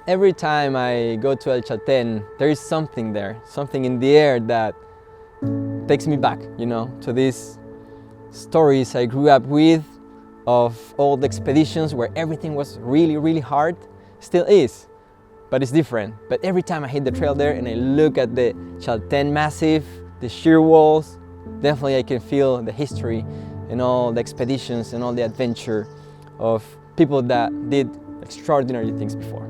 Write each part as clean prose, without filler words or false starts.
Every time I go to El Chalten, there is something there, something in the air that takes me back, you know, to these stories I grew up with of all the expeditions where everything was really, really hard. Still is, but it's different. But every time I hit the trail there and I look at the Chalten Massif, the sheer walls, definitely I can feel the history and all the expeditions and all the adventure of people that did extraordinary things before.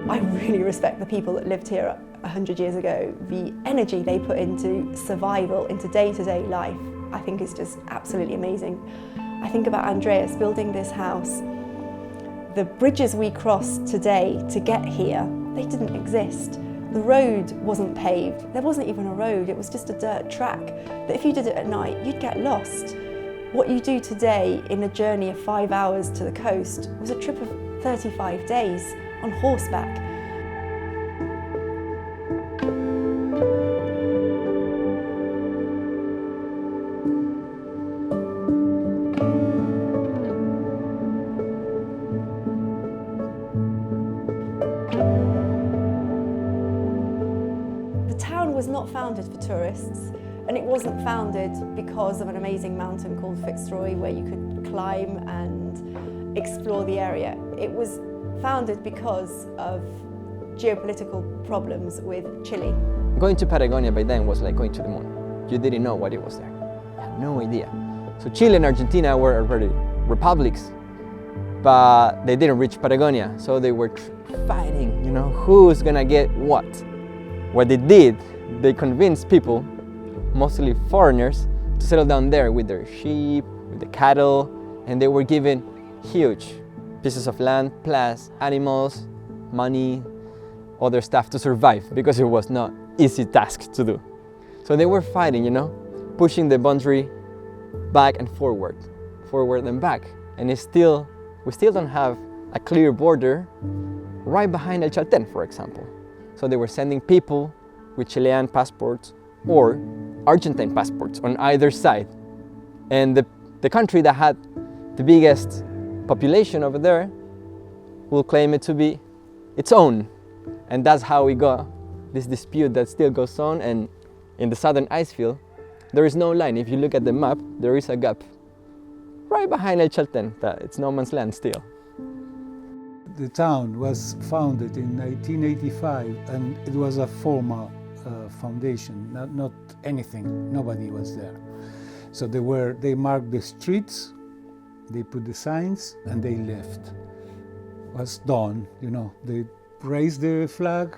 I really respect the people that lived here 100 years ago. The energy they put into survival, into day-to-day life, I think is just absolutely amazing. I think about Andreas building this house. The bridges we cross today to get here, they didn't exist. The road wasn't paved. There wasn't even a road, it was just a dirt track that if you did it at night, you'd get lost. What you do today in a journey of 5 hours to the coast was a trip of 35 days on horseback. The town was not founded for tourists, and it wasn't founded because of an amazing mountain called Fitzroy where you could climb and explore the area. It was founded because of geopolitical problems with Chile. Going to Patagonia by then was like going to the moon. You didn't know what it was there. You had no idea. So Chile and Argentina were already republics, but they didn't reach Patagonia. So they were fighting, you know, who's gonna get what. What they did, they convinced people, mostly foreigners, to settle down there with their sheep, with the cattle, and they were given huge pieces of land, plus animals, money, other stuff to survive, because it was not easy task to do. So they were fighting, you know, pushing the boundary back and forward and back. And we still don't have a clear border right behind El Chalten, for example. So they were sending people with Chilean passports or Argentine passports on either side. And the country that had the biggest population over there will claim it to be its own. And that's how we got this dispute that still goes on. And in the southern icefield, there is no line. If you look at the map, there is a gap right behind El Chalten, that it's no man's land still. The town was founded in 1985 and it was a formal foundation, not anything, nobody was there. So they marked the streets, they put the signs and they left. It was done, you know, they raised the flag,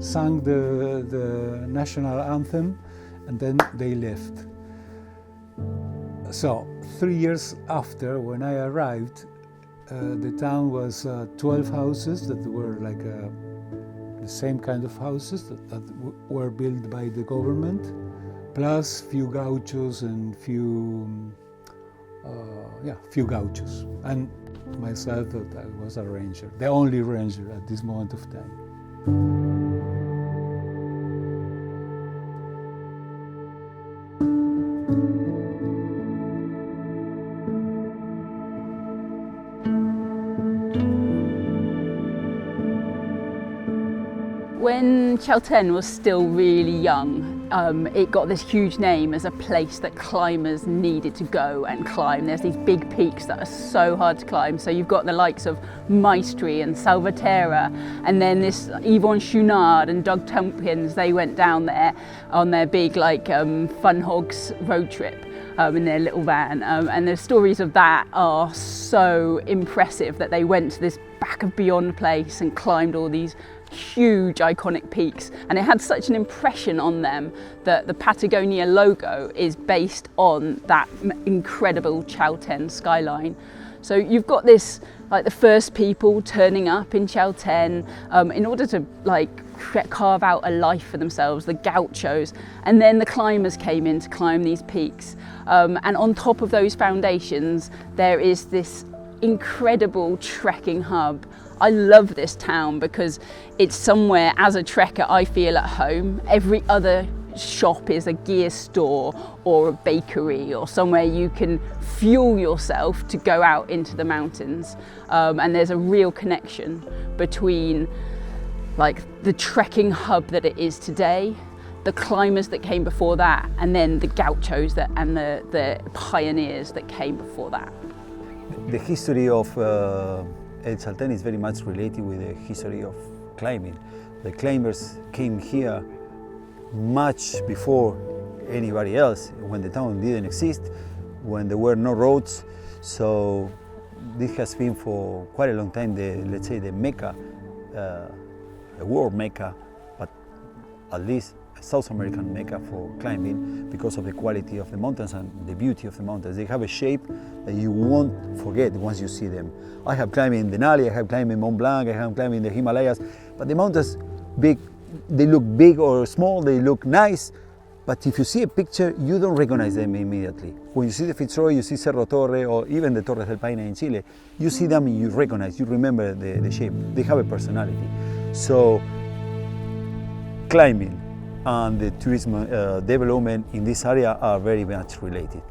sang the national anthem and then they left. So 3 years after, when I arrived, the town was 12 houses that were like the same kind of houses that were built by the government, plus few gauchos and few gauchos. And myself, that I was a ranger, the only ranger at this moment of time. When Chalten was still really young, it got this huge name as a place that climbers needed to go and climb. There's these big peaks that are so hard to climb. So you've got the likes of Maestri and Salvaterra, and then this Yvonne Chouinard and Doug Tompkins, they went down there on their big Fun Hogs road trip. In their little van, and the stories of that are so impressive that they went to this back of beyond place and climbed all these huge iconic peaks, and it had such an impression on them that the Patagonia logo is based on that incredible Chalten skyline. So you've got this, like the first people turning up in Chalten in order to like carve out a life for themselves, the gauchos, and then the climbers came in to climb these peaks. And on top of those foundations, there is this incredible trekking hub. I love this town because it's somewhere, as a trekker, I feel at home. Every other shop is a gear store or a bakery or somewhere you can fuel yourself to go out into the mountains. And there's a real connection between like the trekking hub that it is today, the climbers that came before that, and then the gauchos and the pioneers that came before that. The history of El Chalten is very much related with the history of climbing. The climbers came here much before anybody else, when the town didn't exist, when there were no roads. So this has been for quite a long time let's say the Mecca, a world Mecca, but at least a South American Mecca for climbing because of the quality of the mountains and the beauty of the mountains. They have a shape that you won't forget once you see them. I have climbed in Denali, I have climbed in Mont Blanc, I have climbed in the Himalayas, but the mountains, they look big or small, they look nice, but if you see a picture, you don't recognize them immediately. When you see the Fitzroy, you see Cerro Torre, or even the Torres del Paine in Chile, you see them and you recognize, you remember the shape. They have a personality. So climbing and the tourism development in this area are very much related.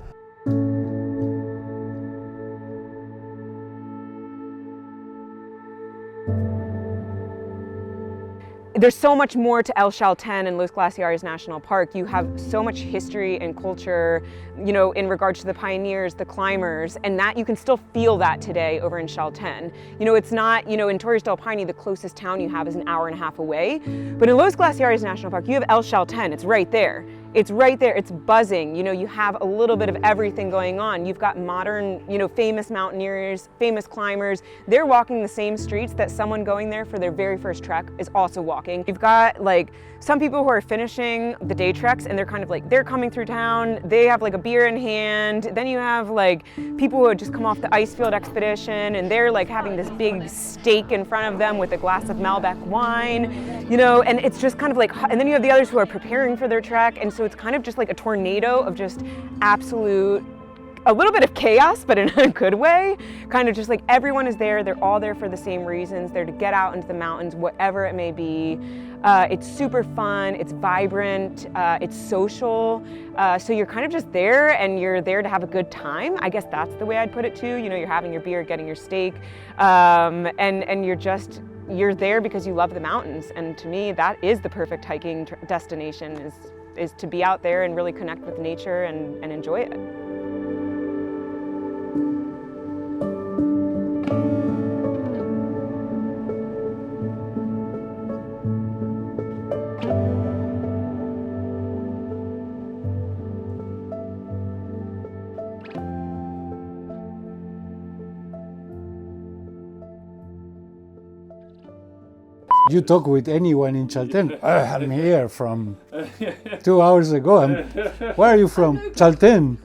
There's so much more to El Chalten and Los Glaciares National Park. You have so much history and culture, you know, in regards to the pioneers, the climbers, and that you can still feel that today over in Chalten. You know, it's not, you know, in Torres del Paine, the closest town you have is an hour and a half away. But in Los Glaciares National Park, you have El Chalten, it's right there. It's right there, it's buzzing. You know, you have a little bit of everything going on. You've got modern, you know, famous mountaineers, famous climbers. They're walking the same streets that someone going there for their very first trek is also walking. You've got like some people who are finishing the day treks and they're kind of like, they're coming through town, they have like a beer in hand. Then you have like people who had just come off the Icefield expedition and they're like having this big steak in front of them with a glass of Malbec wine, you know, and it's just kind of like, and then you have the others who are preparing for their trek. And so it's kind of just like a tornado of just absolute, a little bit of chaos, but in a good way. Kind of just like everyone is there, they're all there for the same reasons. They're to get out into the mountains, whatever it may be. It's super fun, it's vibrant, it's social. So you're kind of just there and you're there to have a good time. I guess that's the way I'd put it too. You know, you're having your beer, getting your steak, and you're there because you love the mountains. And to me, that is the perfect hiking destination, is to be out there and really connect with nature and enjoy it. You talk with anyone in Chalten, I'm here from 2 hours ago. Where are you from? Chalten.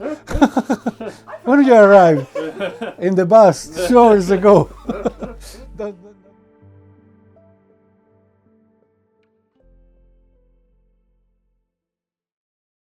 When did you arrive? In the bus 2 hours ago.